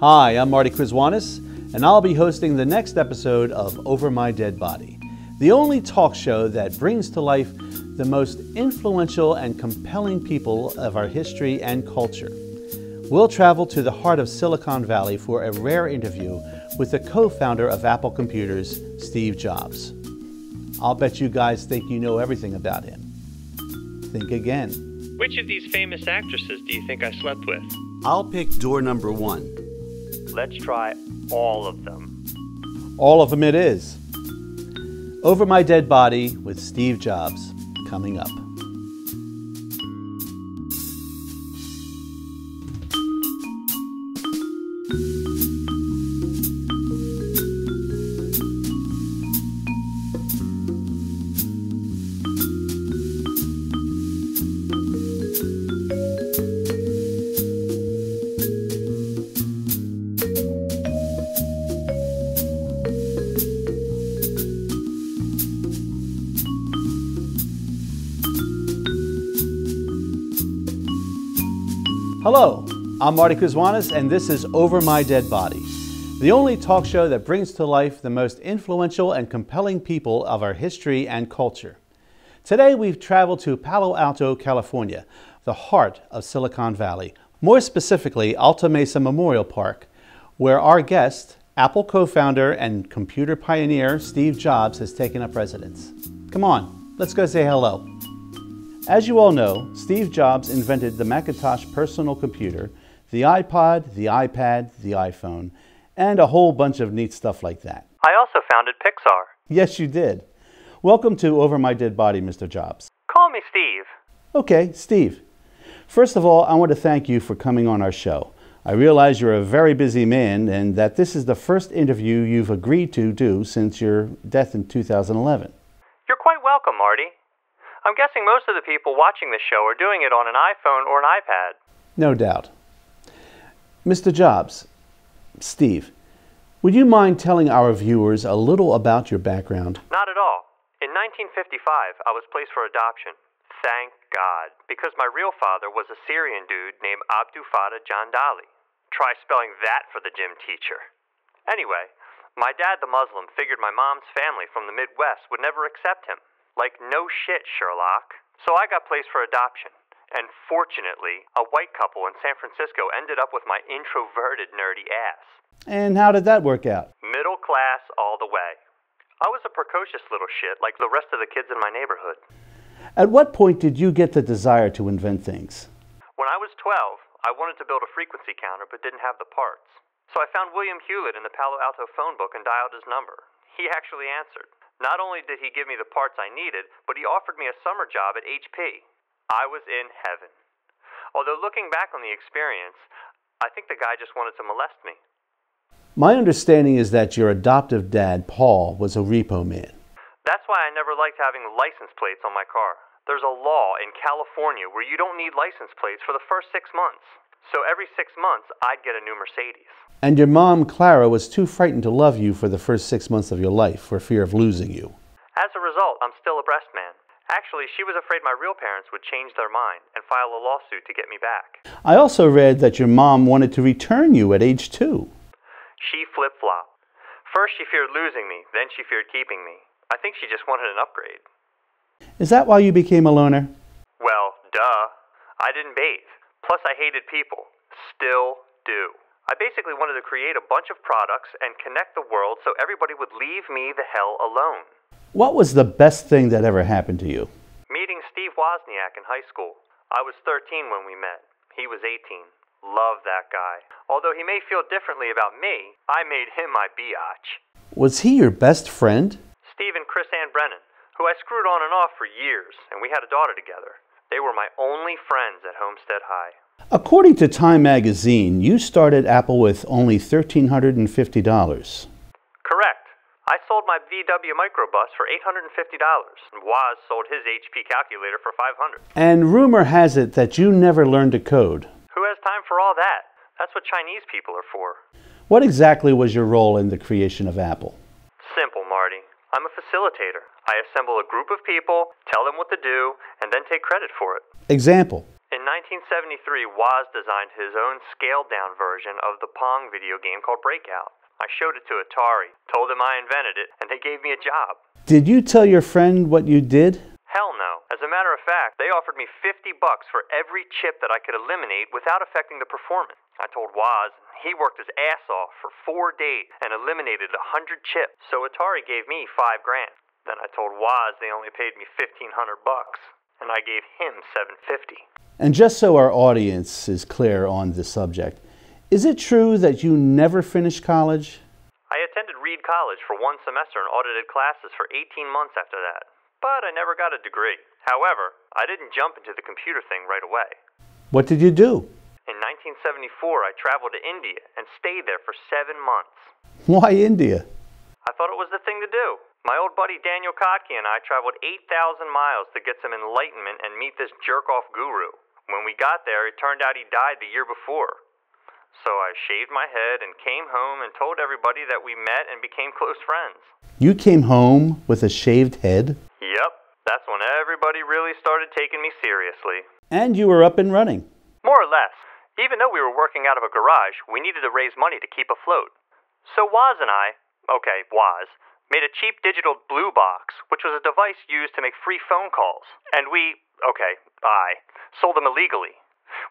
Hi, I'm Marty Krizwanis, and I'll be hosting the next episode of Over My Dead Body, the only talk show that brings to life the most influential and compelling people of our history and culture. We'll travel to the heart of Silicon Valley for a rare interview with the co-founder of Apple Computers, Steve Jobs. I'll bet you guys think you know everything about him. Think again. Which of these famous actresses do you think I slept with? I'll pick door number one. Let's try all of them. All of them it is. Over My Dead Body with Steve Jobs, coming up. Hello, I'm Marty Krizwanis, and this is Over My Dead Body, the only talk show that brings to life the most influential and compelling people of our history and culture. Today we've traveled to Palo Alto, California, the heart of Silicon Valley, more specifically Alta Mesa Memorial Park, where our guest, Apple co-founder and computer pioneer Steve Jobs, has taken up residence. Come on, let's go say hello. As you all know, Steve Jobs invented the Macintosh personal computer, the iPod, the iPad, the iPhone, and a whole bunch of neat stuff like that. I also founded Pixar. Yes, you did. Welcome to Over My Dead Body, Mr. Jobs. Call me Steve. Okay, Steve. First of all, I want to thank you for coming on our show. I realize you're a very busy man and that this is the first interview you've agreed to do since your death in 2011. You're quite welcome, Marty. I'm guessing most of the people watching this show are doing it on an iPhone or an iPad. No doubt. Mr. Jobs, Steve, would you mind telling our viewers a little about your background? Not at all. In 1955, I was placed for adoption. Thank God, because my real father was a Syrian dude named Abdul Fattah Jandali. Try spelling that for the gym teacher. Anyway, my dad, the Muslim, figured my mom's family from the Midwest would never accept him. Like, no shit, Sherlock. So I got placed for adoption. And fortunately, a white couple in San Francisco ended up with my introverted, nerdy ass. And how did that work out? Middle class all the way. I was a precocious little shit like the rest of the kids in my neighborhood. At what point did you get the desire to invent things? When I was 12, I wanted to build a frequency counter but didn't have the parts. So I found William Hewlett in the Palo Alto phone book and dialed his number. He actually answered. Not only did he give me the parts I needed, but he offered me a summer job at HP. I was in heaven. Although looking back on the experience, I think the guy just wanted to molest me. My understanding is that your adoptive dad, Paul, was a repo man. That's why I never liked having license plates on my car. There's a law in California where you don't need license plates for the first 6 months. So every 6 months, I'd get a new Mercedes. And your mom, Clara, was too frightened to love you for the first 6 months of your life for fear of losing you. As a result, I'm still a breast man. Actually, she was afraid my real parents would change their mind and file a lawsuit to get me back. I also read that your mom wanted to return you at age 2. She flip-flopped. First she feared losing me, then she feared keeping me. I think she just wanted an upgrade. Is that why you became a loner? Well, duh. I didn't bathe. Plus I hated people. Still do. I basically wanted to create a bunch of products and connect the world so everybody would leave me the hell alone. What was the best thing that ever happened to you? Meeting Steve Wozniak in high school. I was 13 when we met. He was 18. Love that guy. Although he may feel differently about me, I made him my biatch. Was he your best friend? Steve and Chris Ann Brennan, who I screwed on and off for years, and we had a daughter together. They were my only friends at Homestead High. According to Time magazine, you started Apple with only $1,350. Correct. I sold my VW microbus for $850, and Woz sold his HP calculator for $500. And rumor has it that you never learned to code. Who has time for all that? That's what Chinese people are for. What exactly was your role in the creation of Apple? Simple, Marty. I'm a facilitator. I assemble a group of people, tell them what to do, and then take credit for it. Example. In 1973, Woz designed his own scaled-down version of the Pong video game called Breakout. I showed it to Atari, told them I invented it, and they gave me a job. Did you tell your friend what you did? Hell no. As a matter of fact, they offered me $50 for every chip that I could eliminate without affecting the performance. I told Woz, he worked his ass off for 4 days and eliminated 100 chips, so Atari gave me $5 grand. Then I told Woz they only paid me $1,500, and I gave him $750. And just so our audience is clear on this subject, is it true that you never finished college? I attended Reed College for 1 semester and audited classes for 18 months after that, but I never got a degree. However, I didn't jump into the computer thing right away. What did you do? In 1974, I traveled to India and stayed there for 7 months. Why India? I thought it was the thing to do. My old buddy Daniel Kotke and I traveled 8,000 miles to get some enlightenment and meet this jerk-off guru. When we got there, it turned out he died the year before. So I shaved my head and came home and told everybody that we met and became close friends. You came home with a shaved head? Yep, that's when everybody really started taking me seriously. And you were up and running? More or less. Even though we were working out of a garage, we needed to raise money to keep afloat. So Woz and I, Woz, made a cheap digital blue box, which was a device used to make free phone calls. And I sold them illegally.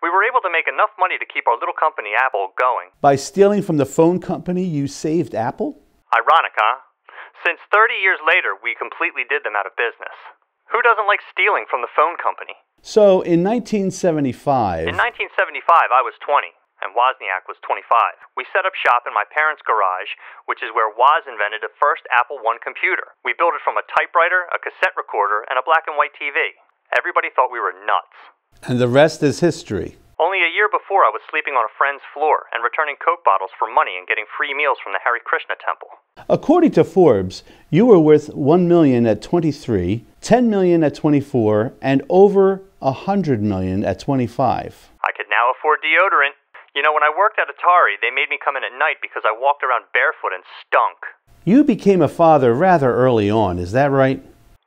We were able to make enough money to keep our little company, Apple, going. By stealing from the phone company, you saved Apple? Ironic, huh? Since 30 years later, we completely did them out of business. Who doesn't like stealing from the phone company? So, in 1975... In 1975, I was 20, and Wozniak was 25. We set up shop in my parents' garage, which is where Woz invented the first Apple I computer. We built it from a typewriter, a cassette recorder, and a black and white TV. Everybody thought we were nuts. And the rest is history. Only a year before, I was sleeping on a friend's floor and returning Coke bottles for money and getting free meals from the Hare Krishna temple. According to Forbes, you were worth $1 million at 23, $10 million at 24, and over $100 million at 25. I could now afford deodorant. You know, when I worked at Atari, they made me come in at night because I walked around barefoot and stunk. You became a father rather early on, is that right?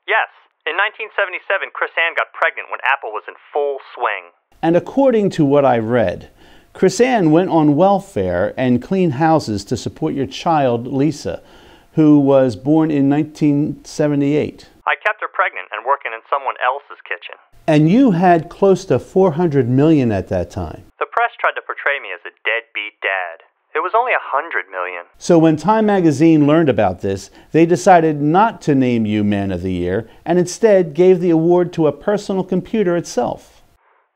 Yes. In 1977, Chris Ann got pregnant when Apple was in full swing. And according to what I read, Chris Ann went on welfare and cleaned houses to support your child, Lisa, who was born in 1978. I kept her pregnant and working in someone else's kitchen. And you had close to $400 million at that time. The press tried to portray me as a deadbeat dad. It was only $100 million. So when Time magazine learned about this, they decided not to name you Man of the Year and instead gave the award to a personal computer itself.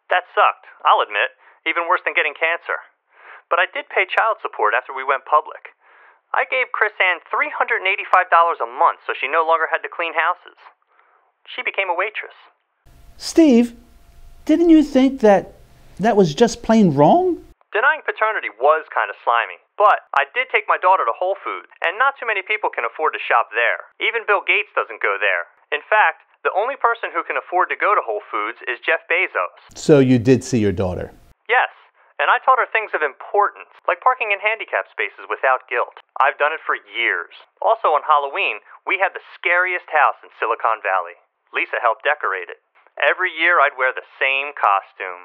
That sucked, I'll admit, even worse than getting cancer. But I did pay child support after we went public. I gave Chris Ann $385 a month so she no longer had to clean houses. She became a waitress. Steve, didn't you think that was just plain wrong? Denying paternity was kind of slimy, but I did take my daughter to Whole Foods, and not too many people can afford to shop there. Even Bill Gates doesn't go there. In fact, the only person who can afford to go to Whole Foods is Jeff Bezos. So you did see your daughter? Yes, and I taught her things of importance, like parking in handicap spaces without guilt. I've done it for years. Also on Halloween, we had the scariest house in Silicon Valley. Lisa helped decorate it. Every year I'd wear the same costume.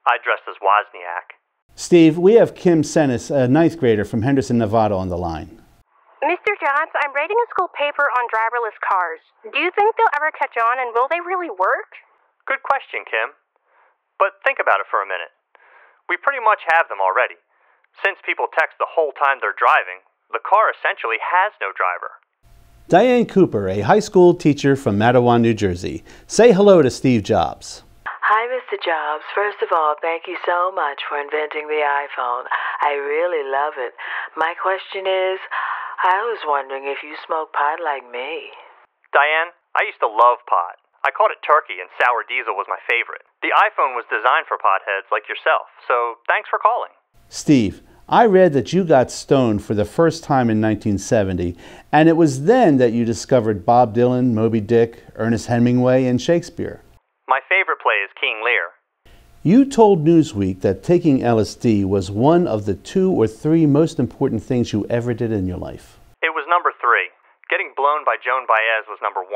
I dressed as Wozniak. Steve, we have Kim Senis, a 9th grader from Henderson, Nevada, on the line. Mr. Jobs, I'm writing a school paper on driverless cars. Do you think they'll ever catch on, and will they really work? Good question, Kim. But think about it for a minute. We pretty much have them already. Since people text the whole time they're driving, the car essentially has no driver. Diane Cooper, a high school teacher from Matawan, New Jersey. Say hello to Steve Jobs. Hi, Mr. Jobs. First of all, thank you so much for inventing the iPhone. I really love it. My question is, I was wondering if you smoke pot like me. Diane, I used to love pot. I called it turkey, and sour diesel was my favorite. The iPhone was designed for potheads like yourself, so thanks for calling. Steve, I read that you got stoned for the first time in 1970, and it was then that you discovered Bob Dylan, Moby Dick, Ernest Hemingway, and Shakespeare. My favorite play is King Lear. You told Newsweek that taking LSD was one of the 2 or 3 most important things you ever did in your life. It was number 3. Getting blown by Joan Baez was number 1.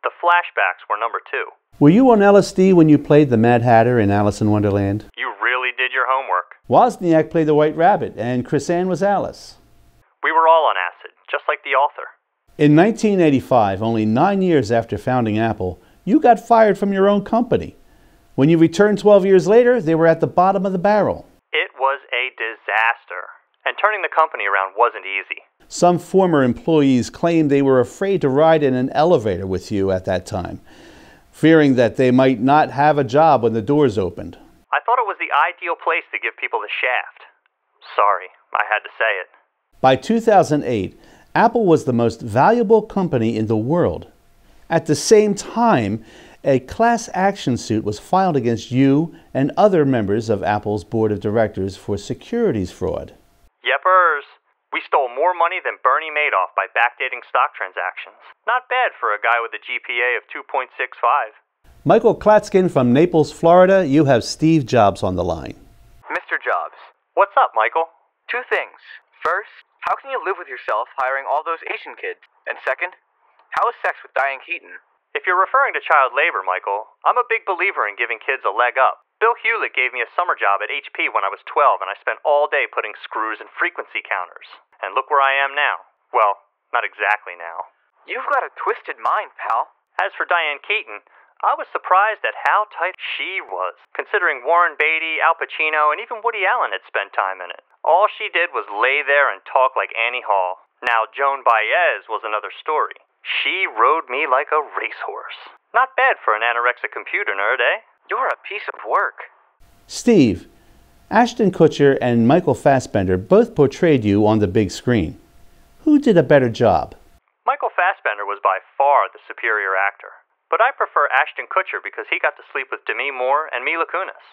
The flashbacks were number 2. Were you on LSD when you played the Mad Hatter in Alice in Wonderland? You really did your homework. Wozniak played the White Rabbit, and Chris Ann was Alice. We were all on acid, just like the author. In 1985, only 9 years after founding Apple, you got fired from your own company. When you returned 12 years later, they were at the bottom of the barrel. It was a disaster, and turning the company around wasn't easy. Some former employees claimed they were afraid to ride in an elevator with you at that time, fearing that they might not have a job when the doors opened. I thought it was the ideal place to give people the shaft. Sorry, I had to say it. By 2008, Apple was the most valuable company in the world. At the same time, a class action suit was filed against you and other members of Apple's board of directors for securities fraud. Yepers. We stole more money than Bernie Madoff by backdating stock transactions. Not bad for a guy with a GPA of 2.65. Michael Klatskin from Naples, Florida, you have Steve Jobs on the line. Mr. Jobs, What's up, Michael? 2 things. First, how can you live with yourself hiring all those Asian kids? And second, how is sex with Diane Keaton? If you're referring to child labor, Michael, I'm a big believer in giving kids a leg up. Bill Hewlett gave me a summer job at HP when I was 12, and I spent all day putting screws in frequency counters. And look where I am now. Well, not exactly now. You've got a twisted mind, pal. As for Diane Keaton, I was surprised at how tight she was, considering Warren Beatty, Al Pacino, and even Woody Allen had spent time in it. All she did was lay there and talk like Annie Hall. Now, Joan Baez was another story. She rode me like a racehorse. Not bad for an anorexic computer nerd, eh? You're a piece of work. Steve, Ashton Kutcher and Michael Fassbender both portrayed you on the big screen. Who did a better job? Michael Fassbender was by far the superior actor. But I prefer Ashton Kutcher because he got to sleep with Demi Moore and Mila Kunis.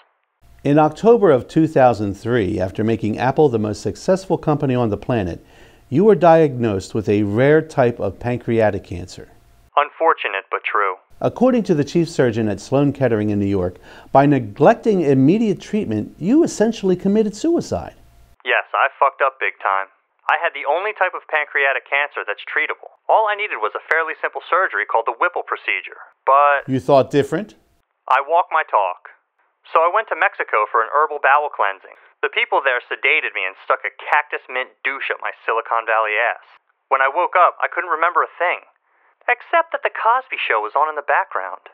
In October of 2003, after making Apple the most successful company on the planet, you were diagnosed with a rare type of pancreatic cancer. Unfortunate, but true. According to the chief surgeon at Sloan Kettering in New York, by neglecting immediate treatment, you essentially committed suicide. Yes, I fucked up big time. I had the only type of pancreatic cancer that's treatable. All I needed was a fairly simple surgery called the Whipple procedure. But You thought different? I walk my talk. So I went to Mexico for an herbal bowel cleansing. The people there sedated me and stuck a cactus mint douche up my Silicon Valley ass. When I woke up, I couldn't remember a thing. Except that the Cosby Show was on in the background.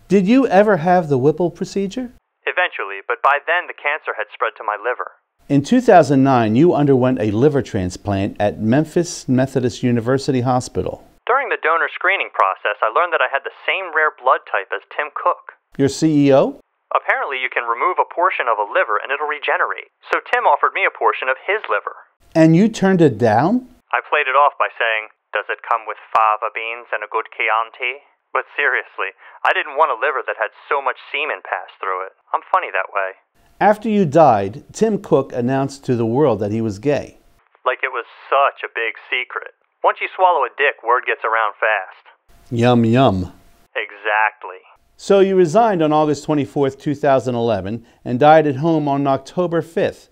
Did you ever have the Whipple procedure? Eventually, but by then the cancer had spread to my liver. In 2009, you underwent a liver transplant at Memphis Methodist University Hospital. During the donor screening process, I learned that I had the same rare blood type as Tim Cook. Your CEO? Apparently, you can remove a portion of a liver and it'll regenerate. So Tim offered me a portion of his liver. And you turned it down? I played it off by saying, "Does it come with fava beans and a good Chianti?" But seriously, I didn't want a liver that had so much semen pass through it. I'm funny that way. After you died, Tim Cook announced to the world that he was gay. Like it was such a big secret. Once you swallow a dick, word gets around fast. Yum, yum. Exactly. So you resigned on August 24th, 2011, and died at home on October 5th.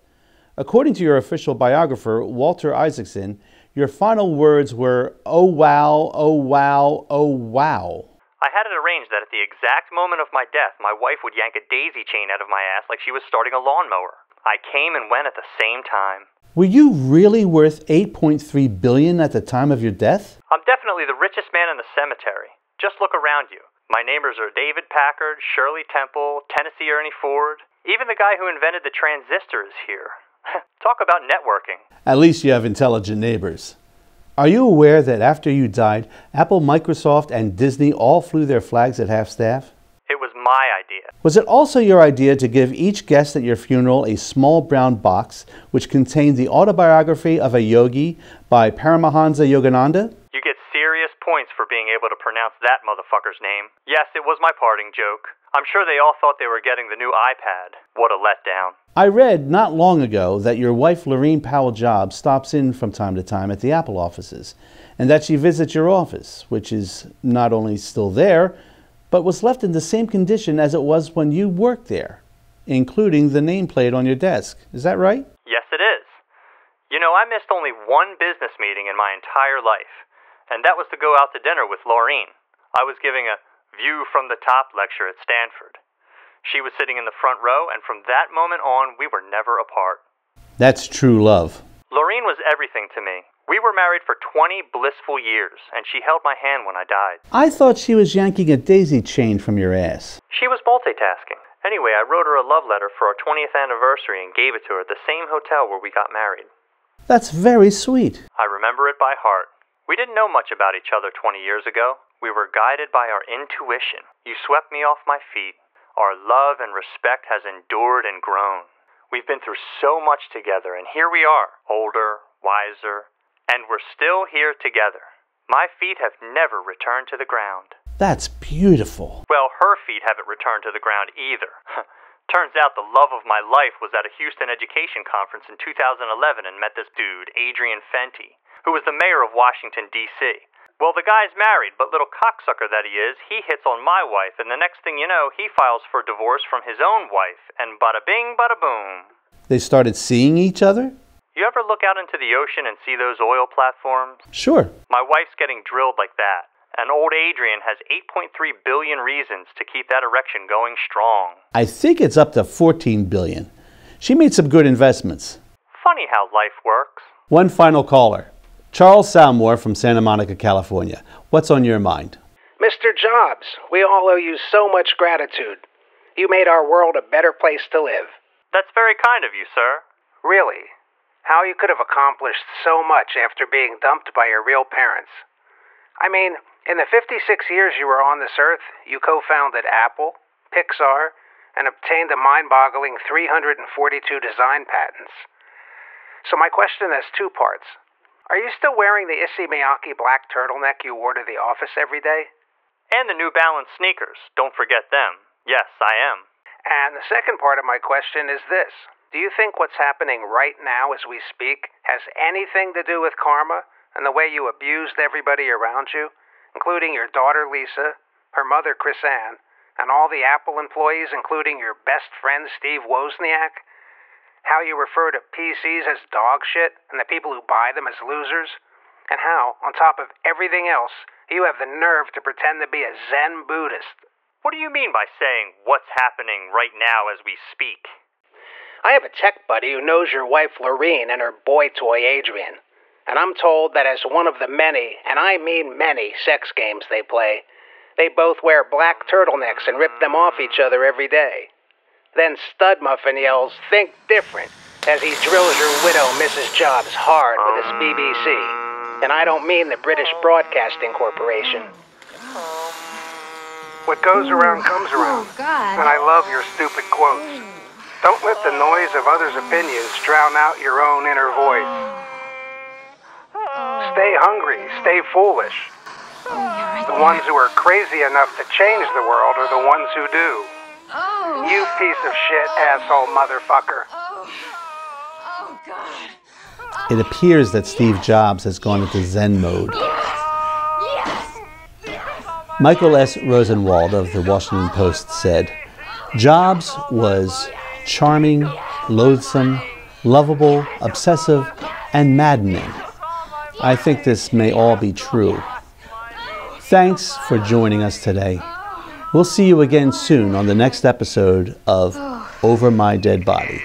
According to your official biographer, Walter Isaacson, your final words were, "Oh wow, oh wow, oh wow." I had it arranged that at the exact moment of my death, my wife would yank a daisy chain out of my ass like she was starting a lawnmower. I came and went at the same time. Were you really worth $8.3 billion at the time of your death? I'm definitely the richest man in the cemetery. Just look around you. My neighbors are David Packard, Shirley Temple, Tennessee Ernie Ford. Even the guy who invented the transistor is here. Talk about networking. At least you have intelligent neighbors. Are you aware that after you died, Apple, Microsoft, and Disney all flew their flags at half-staff? It was my idea. Was it also your idea to give each guest at your funeral a small brown box which contained the autobiography of a yogi by Paramahansa Yogananda? You get serious points for being able to pronounce that motherfucker's name. Yes, it was my parting joke. I'm sure they all thought they were getting the new iPad. What a letdown. I read not long ago that your wife Lorene Powell-Jobs stops in from time to time at the Apple offices, and that she visits your office, which is not only still there, but was left in the same condition as it was when you worked there, including the nameplate on your desk. Is that right? Yes, it is. You know, I missed only one business meeting in my entire life, and that was to go out to dinner with Laureen. I was giving a view from the top lecture at Stanford. She was sitting in the front row, and from that moment on, we were never apart. That's true love. Lorene was everything to me. We were married for 20 blissful years, and she held my hand when I died. I thought she was yanking a daisy chain from your ass. She was multitasking. Anyway, I wrote her a love letter for our 20th anniversary and gave it to her at the same hotel where we got married. That's very sweet. I remember it by heart. We didn't know much about each other 20 years ago. We were guided by our intuition. You swept me off my feet. Our love and respect has endured and grown. We've been through so much together, and here we are, older, wiser, and we're still here together. My feet have never returned to the ground. That's beautiful. Well, her feet haven't returned to the ground either. Turns out the love of my life was at a Houston education conference in 2011 and met this dude, Adrian Fenty, who was the mayor of Washington, D.C. Well, the guy's married, but little cocksucker that he is, he hits on my wife, and the next thing you know, he files for divorce from his own wife, and bada bing, bada boom. They started seeing each other? You ever look out into the ocean and see those oil platforms? Sure. My wife's getting drilled like that, and old Adrian has 8.3 billion reasons to keep that erection going strong. I think it's up to 14 billion. She made some good investments. Funny how life works. One final caller. Charles Salmore from Santa Monica, California. What's on your mind? Mr. Jobs, we all owe you so much gratitude. You made our world a better place to live. That's very kind of you, sir. Really? How you could have accomplished so much after being dumped by your real parents. I mean, in the 56 years you were on this earth, you co-founded Apple, Pixar, and obtained a mind-boggling 342 design patents. So my question has two parts. Are you still wearing the Issey Miyake black turtleneck you wore to the office every day? And the New Balance sneakers. Don't forget them. Yes, I am. And the second part of my question is this. Do you think what's happening right now as we speak has anything to do with karma and the way you abused everybody around you, including your daughter Lisa, her mother Chris-Ann, and all the Apple employees, including your best friend Steve Wozniak? How you refer to PCs as dog shit and the people who buy them as losers? And how, on top of everything else, you have the nerve to pretend to be a Zen Buddhist? What do you mean by saying what's happening right now as we speak? I have a tech buddy who knows your wife Lorene and her boy toy Adrian. And I'm told that as one of the many, and I mean many, sex games they play, they both wear black turtlenecks and rip them off each other every day. Then Stud Muffin yells, "Think different," as he drills your widow Mrs. Jobs hard with his BBC. And I don't mean the British Broadcasting Corporation. What goes around comes around. Oh, God. And I love your stupid quotes. Don't let the noise of others' opinions drown out your own inner voice. Stay hungry, stay foolish. The ones who are crazy enough to change the world are the ones who do. You piece of shit, asshole motherfucker. Oh, God. It appears that Steve Jobs has gone into Zen mode. Yes! Michael S. Rosenwald of the Washington Post said, Jobs was charming, loathsome, lovable, obsessive, and maddening. I think this may all be true. Thanks for joining us today. We'll see you again soon on the next episode of Over My Dead Body.